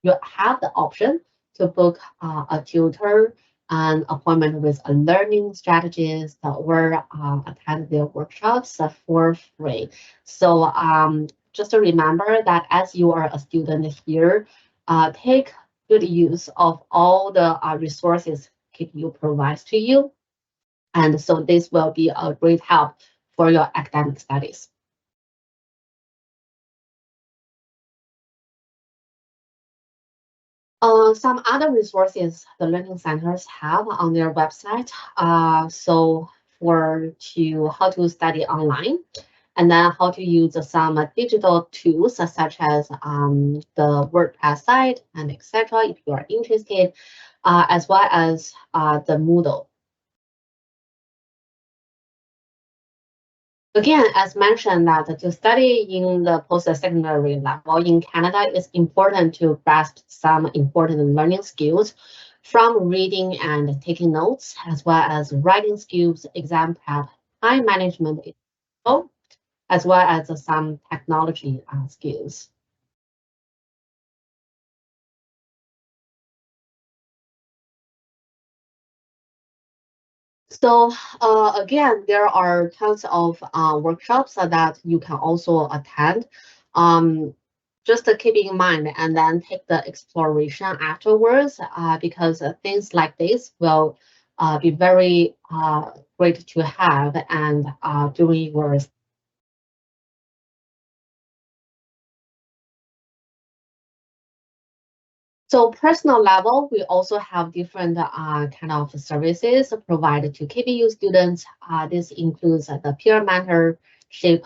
You have the option to book a tutor, an appointment with a learning strategist, or attend their workshops for free. So just to remember that as you are a student here, take good use of all the resources KPU provides to you. And so this will be a great help for your academic studies. Some other resources the learning centers have on their website. So how to study online, and then how to use some digital tools such as the WordPress site and etc. if you are interested, as well as the Moodle. Again, as mentioned, that to study in the post-secondary level in Canada, it's important to grasp some important learning skills from reading and taking notes, as well as writing skills, exam prep, time management, as well as some technology skills. So again, there are tons of workshops that you can also attend. Just to keep in mind and then take the exploration afterwards, because things like this will be very great to have and during your. So personal level, we also have different kind of services provided to KPU students. This includes the peer mentorship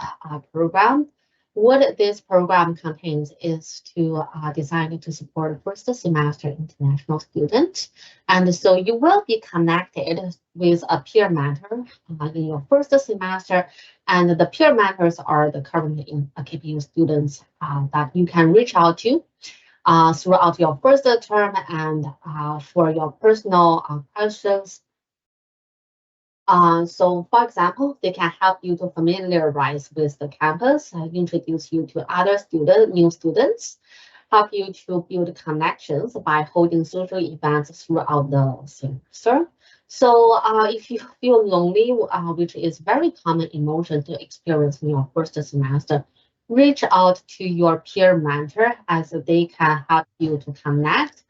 program. What this program contains is designed to support first semester international students. And so you will be connected with a peer mentor in your first semester. And the peer mentors are the current KPU students that you can reach out to throughout your first term and for your personal questions. So for example, they can help you to familiarize with the campus, introduce you to other new students, help you to build connections by holding social events throughout the semester. So if you feel lonely, which is very common emotion to experience in your first semester, reach out to your peer mentor as they can help you to connect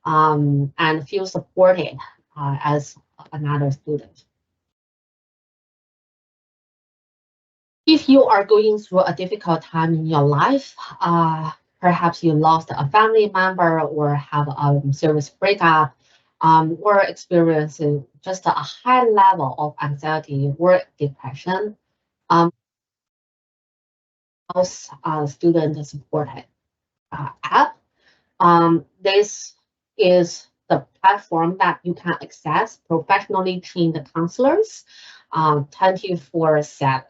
and feel supported as another student. If you are going through a difficult time in your life, perhaps you lost a family member or have a serious breakup, or experiencing just a high level of anxiety or depression, most student supported app. This is the platform that you can access professionally trained counselors 24/7.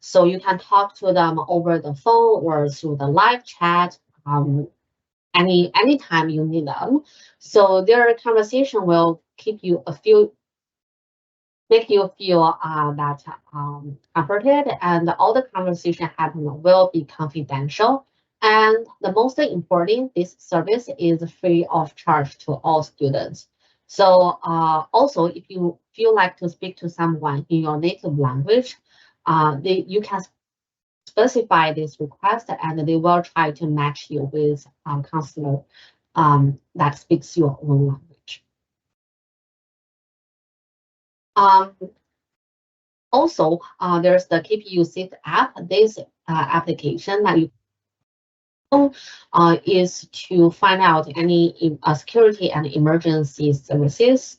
So you can talk to them over the phone or through the live chat anytime you need them. So their conversation will make you feel that comforted, and all the conversation happening will be confidential. And the most important, this service is free of charge to all students. So also, if you feel like to speak to someone in your native language, you can specify this request, and they will try to match you with a counselor that speaks your own language. Also, there's the KPU Sit app. This application that you is to find out any security and emergency services.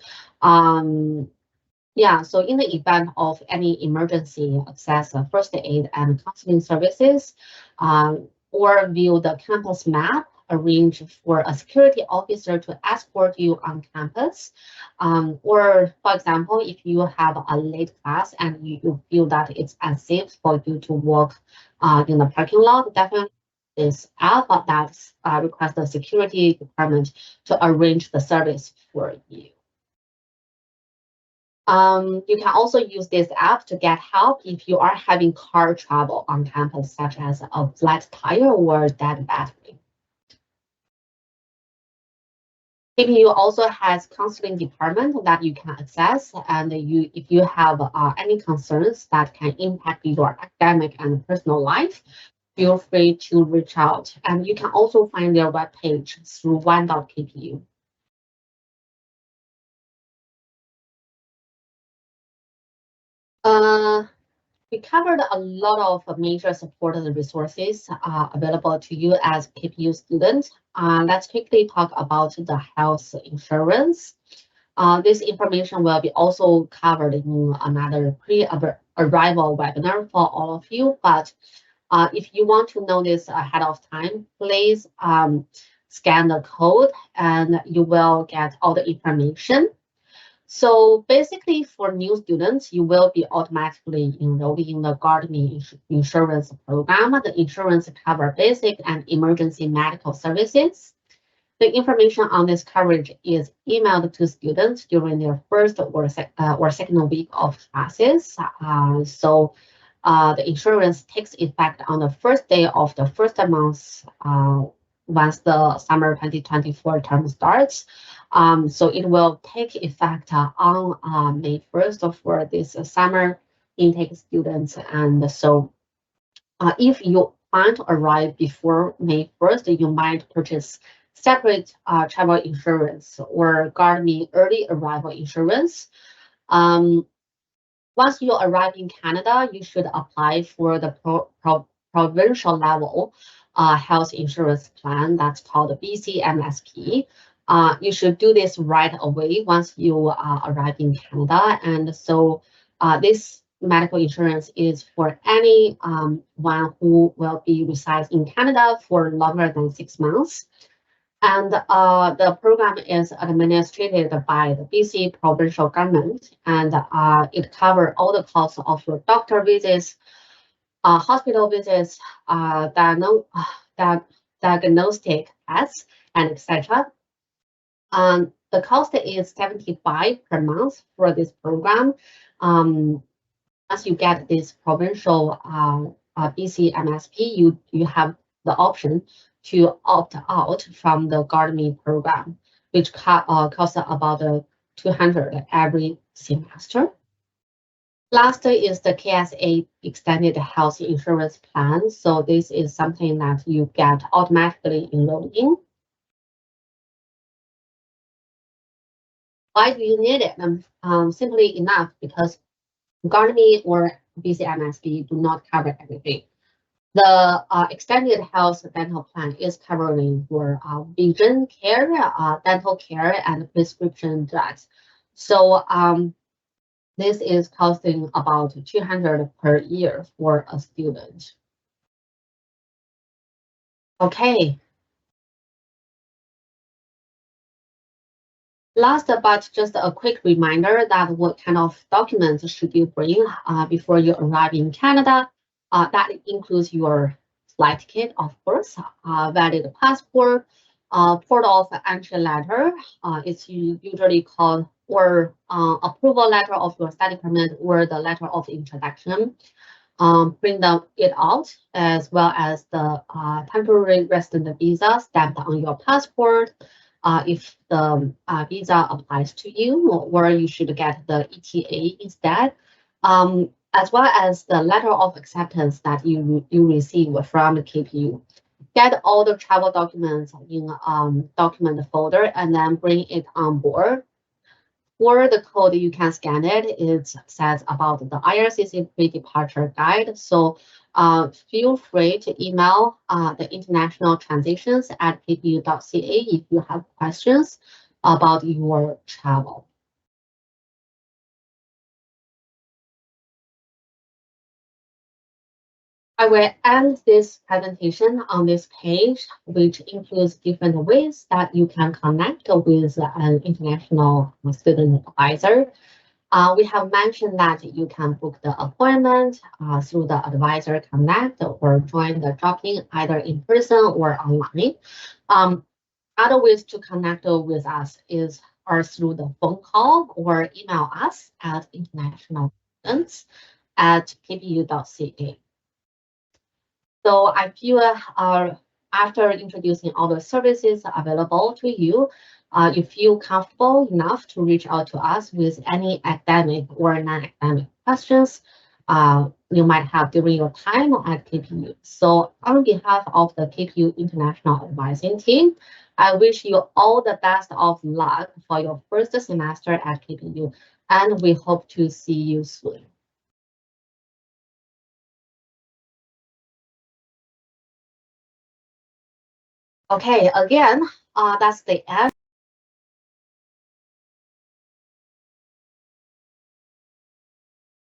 Yeah, so in the event of any emergency, access first aid and counseling services, or view the campus map, arrange for a security officer to escort you on campus. Or, for example, if you have a late class and you feel that it's unsafe for you to walk in the parking lot, definitely this app that requires the security department to arrange the service for you. You can also use this app to get help if you are having car trouble on campus, such as a flat tire or dead battery. KPU also has counseling department that you can access, and if you have any concerns that can impact your academic and personal life, feel free to reach out. And you can also find their webpage through one.kpu. We covered a lot of major supported resources available to you as KPU students. Let's quickly talk about the health insurance. This information will be also covered in another pre-arrival webinar for all of you. But if you want to know this ahead of time, please scan the code and you will get all the information. So basically, for new students, you will be automatically enrolled in the Guard.me insurance program. The insurance cover basic and emergency medical services. The information on this coverage is emailed to students during their first or second week of classes. The insurance takes effect on the first day of the first month once the summer 2024 term starts. So it will take effect on May 1st for this summer intake students. And so if you plan to arrive before May 1st, you might purchase separate travel insurance or Guard.me early arrival insurance. Once you arrive in Canada, you should apply for the provincial level health insurance plan that's called the BCMSP. You should do this right away once you arrive in Canada. And so this medical insurance is for any one who will be resides in Canada for longer than 6 months. And the program is administered by the BC provincial government, and it covers all the costs of your doctor visits, hospital visits, diagnostic tests, and etc. The cost is $75 per month for this program. Once you get this provincial BC MSP, you have the option to opt out from the Guard.me program, which costs about $200 every semester. Last is the KSA Extended Health Insurance Plan. So this is something that you get automatically enrolled in. Why do you need it? Simply enough, because Guard.me or BCMSP do not cover everything. The extended health dental plan is covering your vision care, dental care, and prescription drugs. So this is costing about $200 per year for a student. Okay. Last but just a quick reminder that what kind of documents should you bring before you arrive in Canada. That includes your flight ticket, of course, valid passport, port of entry letter. It's usually called or approval letter of your study permit or the letter of introduction. Print it out, as well as the temporary resident visa stamped on your passport. If the visa applies to you, or you should get the ETA instead, as well as the letter of acceptance that you receive from the KPU. Get all the travel documents in document folder and then bring it on board. For the code, you can scan it. It says about the IRCC pre-departure guide. So feel free to email the international transitions at kpu.ca if you have questions about your travel. I will end this presentation on this page, which includes different ways that you can connect with an international student advisor. We have mentioned that you can book the appointment through the Advisor Connect or join the drop-in either in person or online. Other ways to connect with us are through the phone call or email us at internationalstudents@kpu.ca. So I feel after introducing all the services available to you, you feel comfortable enough to reach out to us with any academic or non-academic questions you might have during your time at KPU. So on behalf of the KPU International Advising Team, I wish you all the best of luck for your first semester at KPU, and we hope to see you soon. Okay, again, that's the end.